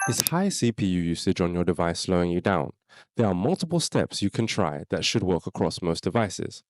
Is high CPU usage on your device slowing you down? There are multiple steps you can try that should work across most devices.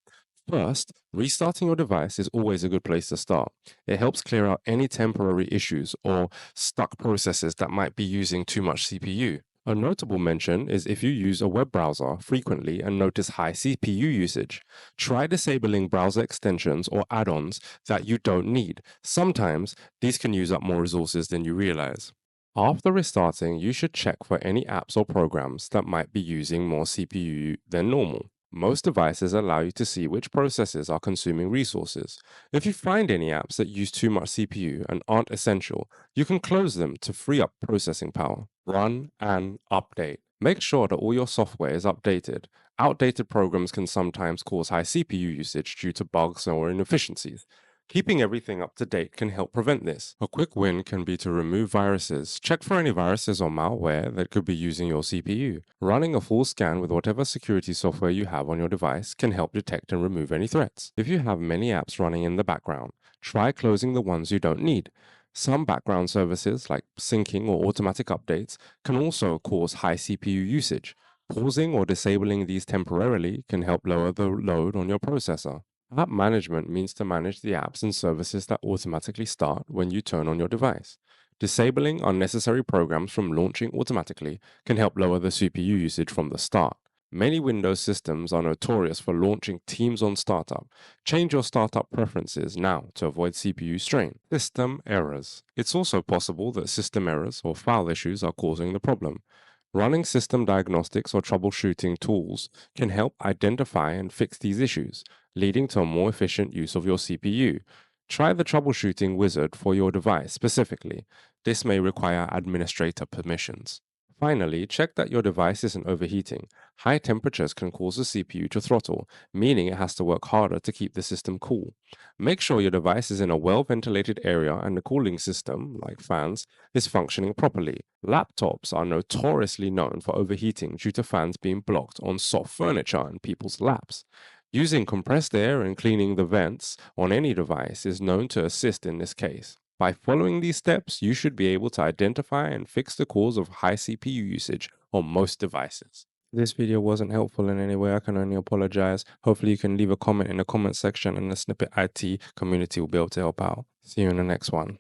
First, restarting your device is always a good place to start. It helps clear out any temporary issues or stuck processes that might be using too much CPU. A notable mention is if you use a web browser frequently and notice high CPU usage. Try disabling browser extensions or add ons that you don't need. Sometimes these can use up more resources than you realize. After restarting, you should check for any apps or programs that might be using more CPU than normal. Most devices allow you to see which processes are consuming resources. If you find any apps that use too much CPU and aren't essential, you can close them to free up processing power. Run an update. Make sure that all your software is updated. Outdated programs can sometimes cause high CPU usage due to bugs or inefficiencies. Keeping everything up to date can help prevent this. A quick win can be to remove viruses. Check for any viruses or malware that could be using your CPU. Running a full scan with whatever security software you have on your device can help detect and remove any threats. If you have many apps running in the background, try closing the ones you don't need. Some background services, like syncing or automatic updates, can also cause high CPU usage. Pausing or disabling these temporarily can help lower the load on your processor. App management means to manage the apps and services that automatically start when you turn on your device. Disabling unnecessary programs from launching automatically can help lower the CPU usage from the start. Many Windows systems are notorious for launching Teams on startup. Change your startup preferences now to avoid CPU strain. System errors. It's also possible that system errors or file issues are causing the problem. Running system diagnostics or troubleshooting tools can help identify and fix these issues, leading to a more efficient use of your CPU. Try the troubleshooting wizard for your device specifically. This may require administrator permissions. Finally, check that your device isn't overheating. High temperatures can cause the CPU to throttle, meaning it has to work harder to keep the system cool. Make sure your device is in a well ventilated area and the cooling system, like fans, is functioning properly. Laptops are notoriously known for overheating due to fans being blocked on soft furniture in people's laps. Using compressed air and cleaning the vents on any device is known to assist in this case. By following these steps, you should be able to identify and fix the cause of high CPU usage on most devices. If this video wasn't helpful in any way, I can only apologize. Hopefully, you can leave a comment in the comment section and the Snippet IT community will be able to help out. See you in the next one.